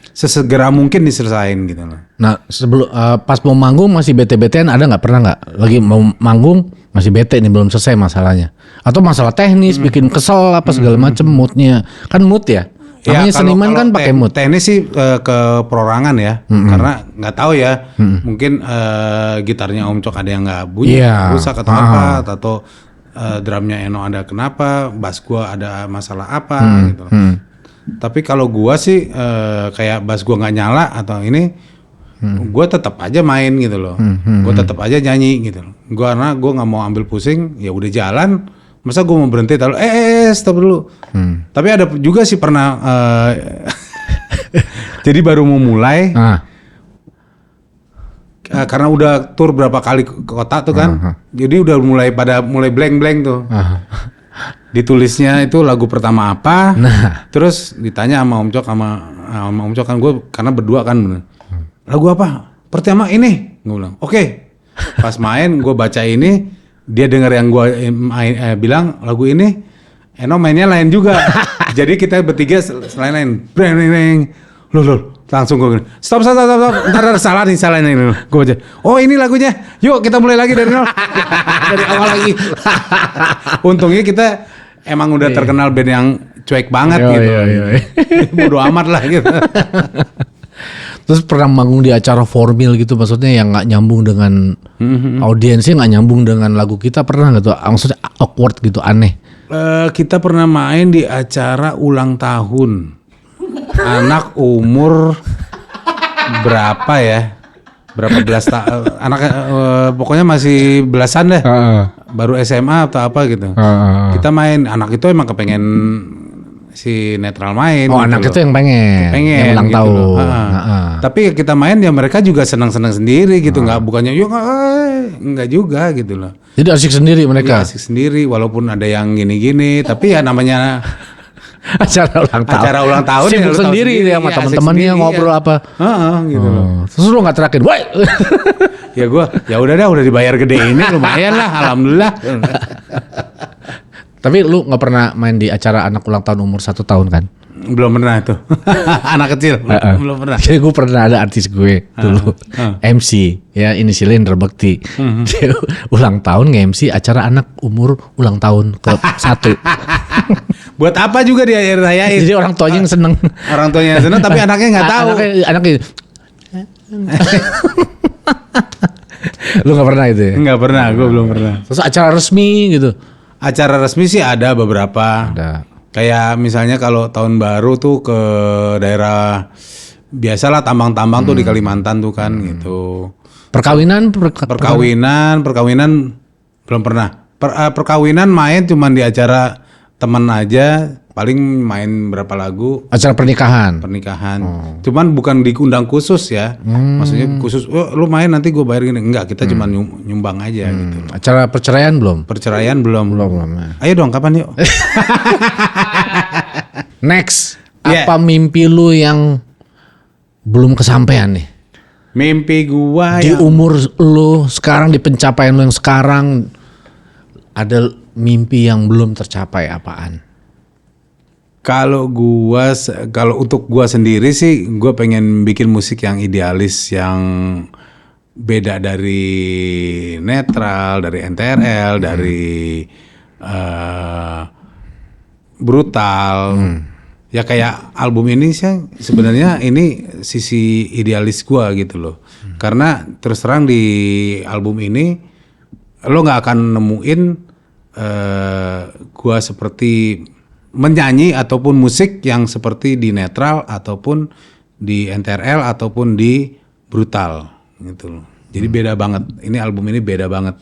sesegera mungkin diselesain gitu loh. Nah sebelum pas mau manggung masih bete-betean ada nggak? Pernah nggak? Lagi mau manggung masih bete nih, belum selesai masalahnya. Atau masalah teknis bikin kesel apa segala macem, moodnya. Kan mood ya? Namanya seniman kan pakai mood. Teknis sih ke perorangan ya, karena nggak tahu ya, mungkin gitarnya Om Cok ada yang nggak bunyi, rusak atau apa, atau drumnya Eno ada kenapa, bass gua ada masalah apa gitu. Tapi kalau gua sih kayak bass gua nggak nyala atau ini, gua tetap aja main gitu loh, gua tetap aja nyanyi gitu loh. Karena gua nggak mau ambil pusing, ya udah jalan. Masa gue mau berhenti tahu stop dulu. Tapi ada juga sih pernah jadi baru mau mulai karena udah tur berapa kali ke kota tuh kan. Jadi udah mulai blank tuh. Ditulisnya itu lagu pertama apa. Terus ditanya sama Om Cok sama Om Cok kan, gue karena berdua kan bener. Lagu apa? Pertama ini. Gue bilang oke. Pas main gue baca ini, dia dengar yang gue bilang lagu ini, Eno mainnya lain juga. Jadi kita bertiga selain breng, loh, langsung gue stop, ntar salah nih gue baca. Oh ini lagunya, yuk kita mulai lagi dari nol, dari awal lagi. Untungnya kita emang udah terkenal band yang cuek banget gitu, bodo amat lah gitu. Terus pernah manggung di acara formal gitu, maksudnya yang nggak nyambung dengan audiensnya, nggak nyambung dengan lagu kita, pernah nggak tuh? Maksudnya awkward gitu, aneh. Kita pernah main di acara ulang tahun anak umur berapa ya? Berapa belas tahun? Anak pokoknya masih belasan deh, baru SMA atau apa gitu. Kita main, anak itu emang kepengen si netral main. Oh gitu anak loh. Itu yang pengen yang ulang gitu tahun. Tapi kita main ya mereka juga senang-senang sendiri gitu, nggak bukannya yuk nggak juga gitu loh. Jadi asik sendiri mereka. Ya, asik sendiri walaupun ada yang gini-gini, tapi ya namanya acara ulang tahun. Sibuk sendiri ya sama teman-temannya ngobrol apa. Gitu loh. Terus lu nggak terakhir, woi. Ya gue ya udah dibayar gede ini lumayan lah, alhamdulillah. Tapi lu nggak pernah main di acara anak ulang tahun umur 1 tahun kan? Belum pernah itu. Anak kecil belum pernah. Jadi gue pernah ada artis gue dulu MC ya, inisialnya Indra Bekti. Dia ulang tahun nge-MC acara anak umur ulang tahun ke 1. Buat apa juga dia rayain? Jadi orang tuanya yang seneng. Orang tuanya yang seneng tapi anaknya nggak tahu. Anaknya Lu nggak pernah itu ya? Enggak pernah, gue belum pernah. Terus acara resmi gitu? Acara resmi sih ada beberapa. Ada. Kayak misalnya kalau tahun baru tuh ke daerah biasalah tambang-tambang tuh di Kalimantan tuh kan gitu. Perkawinan? Perkawinan belum pernah. Perkawinan main cuman di acara temen aja, paling main berapa lagu. Acara pernikahan? Pernikahan. Cuman bukan diundang khusus ya. Maksudnya khusus, lu main nanti gue bayar gini. Enggak, kita cuma nyumbang aja gitu. Acara perceraian belum? Perceraian belum. Belum. Ayo dong, kapan yuk? Next, Yeah. apa mimpi lu yang belum kesampaian nih? Mimpi gua Di ya. umur lu sekarang, di pencapaian lu yang sekarang, ada mimpi yang belum tercapai apaan? Kalau untuk gua sendiri sih, gua pengen bikin musik yang idealis, yang beda dari netral, dari NTRL, dari brutal. Ya kayak album ini sih sebenarnya ini sisi idealis gua gitu loh. Karena terus terang di album ini lo nggak akan nemuin gua seperti menyanyi ataupun musik yang seperti di netral ataupun di NTRL ataupun di brutal gitu loh. Jadi beda banget. Ini album ini beda banget.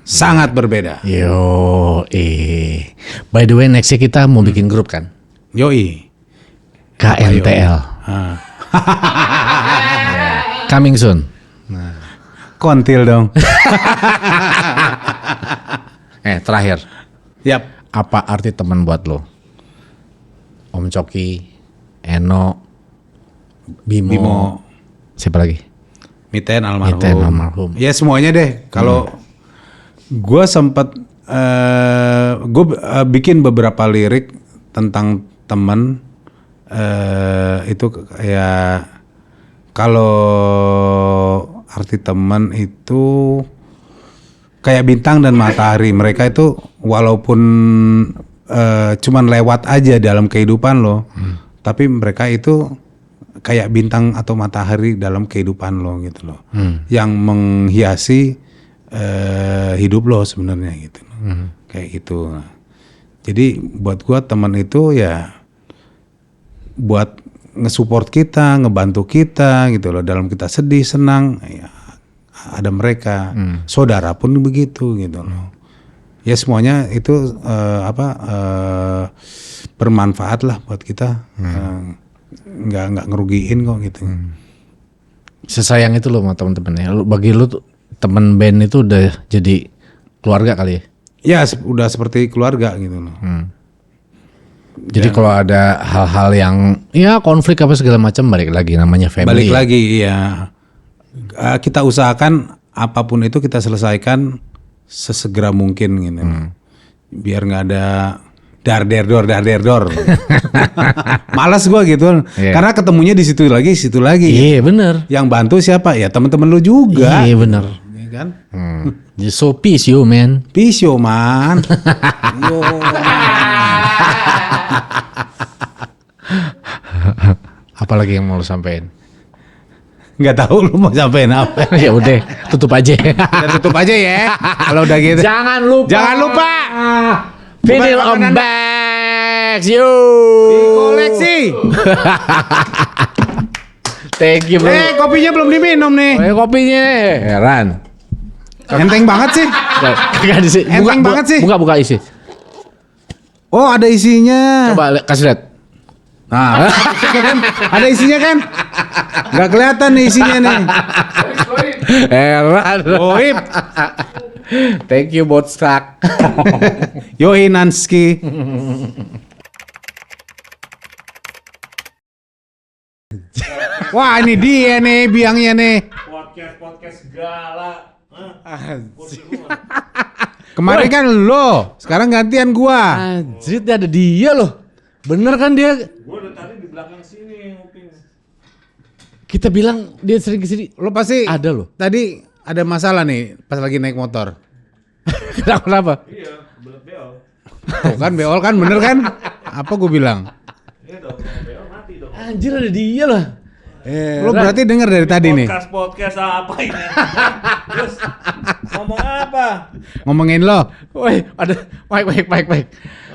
Sangat berbeda. Yo, by the way, nextnya kita mau bikin grup kan? Yoi. KNTL. Ah. Coming soon. Kontil dong. Terakhir. Yap. Apa arti teman buat lo? Om Coki, Eno, Bimo. Siapa lagi? Miten almarhum. Miten almarhum. Ya semuanya deh. Kalau gue sempat bikin beberapa lirik tentang teman, itu kayak kalau arti teman itu kayak bintang dan matahari. Mereka itu walaupun cuman lewat aja dalam kehidupan lo, tapi mereka itu kayak bintang atau matahari dalam kehidupan lo gitu loh, yang menghiasi hidup lo sebenarnya gitu, kayak gitu. Jadi buat gua teman itu ya buat nge-support kita, ngebantu kita gitu loh, dalam kita sedih, senang, ya ada mereka. Saudara pun begitu gitu loh. Ya semuanya itu bermanfaat lah buat kita. Nggak ngerugiin kok gitu. Sesayang itu lo sama temen-temennya. Bagi lo tuh temen band itu udah jadi keluarga kali ya? Ya udah seperti keluarga gitu loh. Jadi kalau ada hal-hal yang ya konflik apa segala macam, balik lagi namanya family. Balik lagi ya. Kita usahakan apapun itu kita selesaikan sesegera mungkin gitu. Biar nggak ada dar der dor. Malas gua gitu. Yeah. Karena ketemunya di situ lagi. Iya bener. Yang bantu siapa? Ya teman-teman lu juga. Iya bener. Ya kan? So peace you man. Peace yo man. Yo. Apalagi yang mau lo sampein? Nggak tahu lu mau sampein apa. Ya udah, tutup aja. Ya tutup aja ya. Kalau udah gitu. Jangan lupa. Vinyl on bags, you. Koleksi. Thank you bro. Kopinya belum diminum nih. Kopinya, heran. Enteng banget sih. Kagak diisi. Enteng banget sih. Buka isi. Oh ada isinya. Coba kasih lihat. Nah, ada isinya kan? Nggak kelihatan nih isinya nih. Heran. Goib. Thank you Botstrak. Yoi Nanski. Wah ini dia nih biangnya nih. Podcast segala. Kemarin kan lo, sekarang gantian gua. Anjir, ada dia loh. Bener kan dia? Gua udah tadi di belakang sini nguping. Kita bilang dia sering kesini. Lo pasti Ada loh. Tadi ada masalah nih pas lagi naik motor. Kenapa? Iya, belet beol. Tuh kan beol kan bener kan? Apa gua bilang? Iya dong, beol mati dong. Anjir, ada dia lah. Lo berarti denger dari tadi nih. Podcast apa ini? Terus ngomong apa? Ngomongin lo. Woi, ada baik.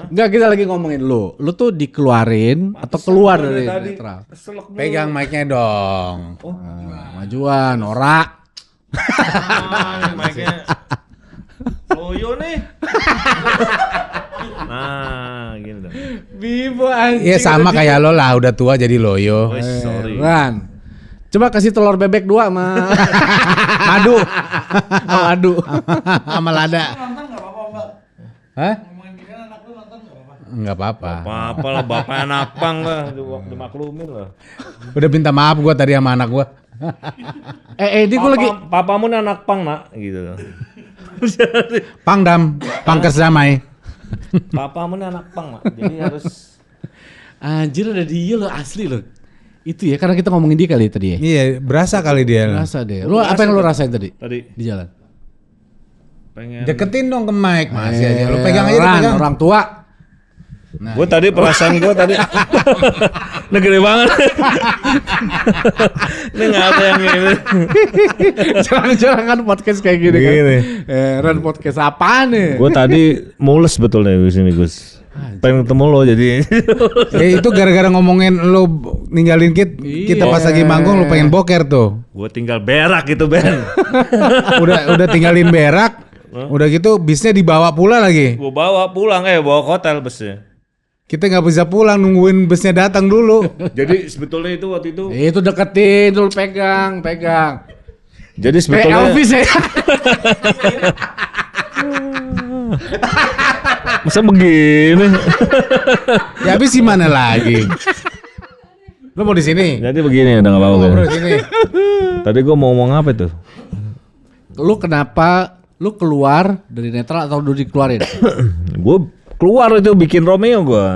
Enggak, kita lagi ngomongin lu. Lu tuh dikeluarin atau keluar dari netral? Keselak mulu. Pegang mic-nya dong. Majuan, norak. Mic-nya loyo nih. Nah, gini dong. Bibo anjing. Iya sama kayak lo lah, udah tua jadi loyo. Sorry. Ran. Coba kasih telur bebek 2 sama Madu. madu. Sama lada. Nonton nggak apa-apa Mbak. Hah? Ngomongin gini anak lu nonton nggak apa-apa. Enggak apa-apa. Apa lah bapak anak pang lah, dimaklumin lah. Udah minta maaf gua tadi sama anak gua. Ini gue lagi Papamu nih anak pang nak, gitu. Pangdam, pangkes damai. Papamu nih anak pang nak, jadi harus. anjir ada dia lo asli lo. Itu ya karena kita ngomongin dia kali tadi ya. Iya, berasa kali dia. Rasa deh. Lu apa yang lu rasain tadi? Tadi Di jalan. pengen. Deketin dong ke mic, masih aja. Lu pegang aja, Ran, pegang. orang tua. Gue tadi perasaan gue tadi. Ini gede banget. Ini nggak ada yang ini. Jangan podcast kayak gini kan. Ran podcast apaan nih? Gue tadi mules betulnya di sini Gus. Pengen ketemu lo jadi. Ya itu gara-gara ngomongin lu ninggalin kita pas lagi manggung lu pengen boker tuh. Gue tinggal berak gitu Ben. Udah tinggalin berak. Udah gitu bisnya dibawa pula lagi. Gue bawa pulang bawa ke hotel busnya. Kita nggak bisa pulang nungguin busnya datang dulu. Jadi sebetulnya itu waktu itu. Itu deketin dulu pegang. Jadi Kayak sebetulnya. Elvis ya. Masa begini? Ya habis gimana lagi? Lu mau di sini? Jadi begini udah nggak apa-apa. Ngobrol Ben. di sini. Tadi gue mau ngomong apa tuh? Lu kenapa lu keluar dari netral atau udah dikeluarin? Gue keluar itu bikin Romeo gue.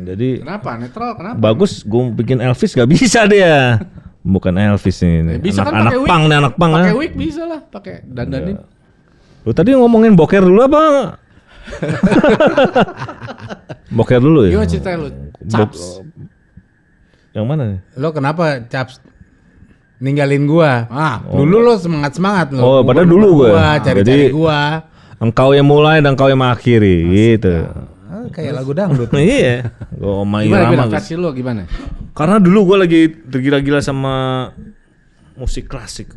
Jadi Kenapa? Netral kenapa? bagus gue bikin Elvis gak bisa dia. Bukan Elvis ini. Bisa kan anak pakai wig. pang nih anak pang. Pakai ah. wig bisa lah, pakai dandanin. Lu tadi ngomongin boker dulu apa? Boker dulu ya. Gimana ceritanya lu? Caps. Yang mana nih? Lo kenapa Caps ninggalin gua? Dulu lo semangat lo. Oh, padahal dulu gua. Cari-cari Jadi- gua. Engkau yang mulai dan engkau yang mengakhiri gitu. Kayak lagu dangdut. Iya. Gua Oma Gimana Irama. Gus. kasih lu gimana? Karena dulu gue lagi tergila-gila sama musik klasik.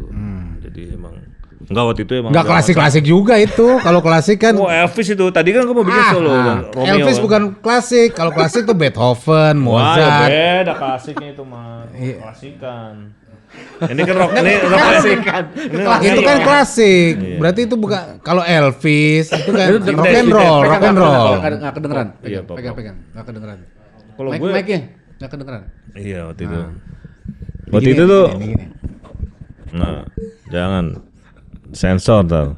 Jadi emang enggak waktu itu emang Enggak klasik-klasik juga itu. Kalau klasik kan Oh Elvis itu tadi kan gue mau bikin solo Romeo. Elvis kan. bukan klasik. Kalau klasik tuh Beethoven, Wah, ya Mozart. beda klasiknya itu mah. Klasikan. Ini kan rock ini rock klasikan. Itu kan klasik. Berarti itu bukan kalau Elvis itu kan rock and roll, rock and roll. Enggak kedengeran. Iya, Pegang. Enggak kedengeran. Kalau Mic gue mic-nya enggak kedengeran. iya waktu itu. Waktu itu tuh Gini. nah, jangan sensor tau.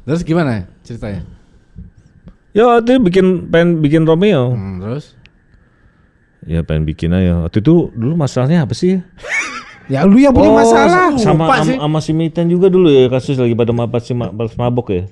Terus gimana ceritanya? Ya waktu itu pengen bikin Romeo. Terus Ya pengen bikin aja. Waktu itu dulu masalahnya apa sih? Ya lu yang punya masalah. Sama lupa sih. sama si Mitan juga dulu ya kasus lagi pada mabok ya.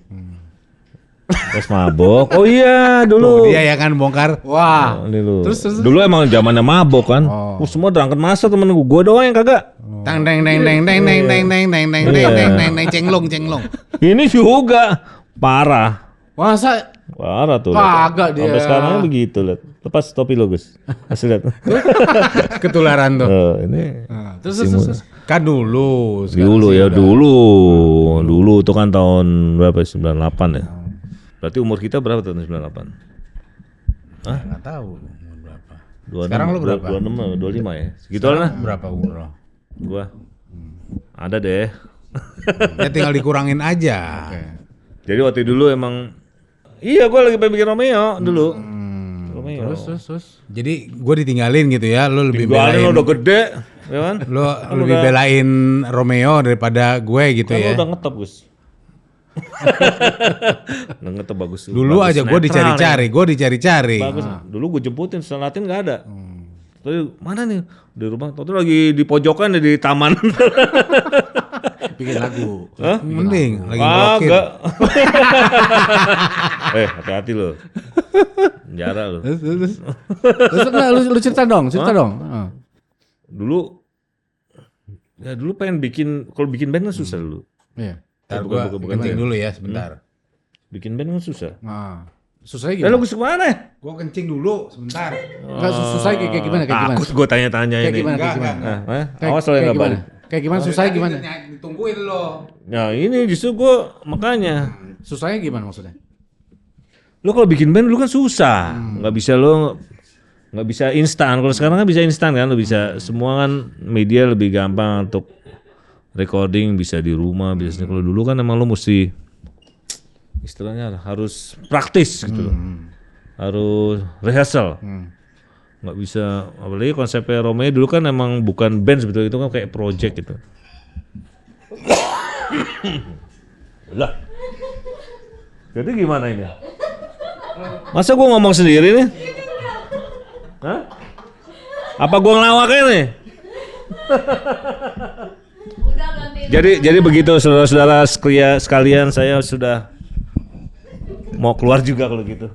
Pas mabok. Oh iya dulu. Dia yang kan bongkar. wah. Dulu. Terus? Dulu emang zamannya mabok kan. Semua berangkat masa temen gue doang yang kagak. Tang deng deng deng deng deng deng deng deng deng deng deng deng cenglong cenglong. Ini juga parah. Masa Parah tuh. Kagak dia. Sampai sekarang begitu lihat. Lepas topi lo Gus. Kasih lihat. Ketularan tuh. Ini terus. Kan dulu. dulu ya dulu itu kan tahun berapa 98 ya. Berarti umur kita berapa tahun 98? Hah? Enggak tahu umur berapa. 26, Sekarang lu berapa? 26 25 ya. Segitu lah. Berapa umur lo? Gua. Ada deh. Ya tinggal dikurangin aja. Jadi waktu dulu emang iya gua lagi pengen bikin Romeo dulu. Romeo. Terus. Jadi gue ditinggalin gitu ya. Lu lebih Tinggalin belain. lo udah gede, ya kan? Lu lebih belain Romeo daripada gue gitu Kan lo ya. udah ngetop Gus. Udah ngetop bagus. Dulu Bagus aja gue netral dicari-cari, gue dicari-cari. nih. Bagus. Dulu gue jemputin setelah latihan nggak ada. Tapi mana nih di rumah? Tuh lagi di pojokan di taman. Bikin lagu. Hah? Mending lagi ngelokin. Kagak. Hati-hati lo. Penjara lo. Terus enggak lu cerita dong. Heeh. Dulu Ya dulu pengen kalau bikin band kan susah dulu. Iya. Ntar bukan- gua bukan kencing band. dulu ya sebentar. Bikin band kan susah. Nah, susahnya Lalu gimana? gue kemana? Gua kencing dulu sebentar. Enggak susahnya kayak gimana? Kayak gimana? Takut gue tanya-tanya Kayak ini. gimana? Kayak Enggak, gimana? Hah? Kayak- Awas lo yang kayak nggak gimana? balik. Kayak gimana susahnya gimana? Ditungguin lo. Nah ini justru gue makanya. Susahnya gimana maksudnya? Lo kalau bikin band dulu kan susah. Nggak bisa instan. Kalau sekarang kan bisa instan kan. Lo bisa semua kan media lebih gampang untuk recording, bisa di rumah biasanya. Kalau dulu kan emang lo mesti istilahnya harus praktis gitu loh. Harus rehearsal. Nggak bisa, apalagi konsepnya Romeo dulu kan emang bukan band sebetulnya, itu kan kayak project gitu. Lah. Jadi gimana ini? Masa gua ngomong sendiri nih? Hah? Apa gua ngelawak nih? Jadi begitu saudara-saudara sekalian, saya sudah mau keluar juga kalau gitu.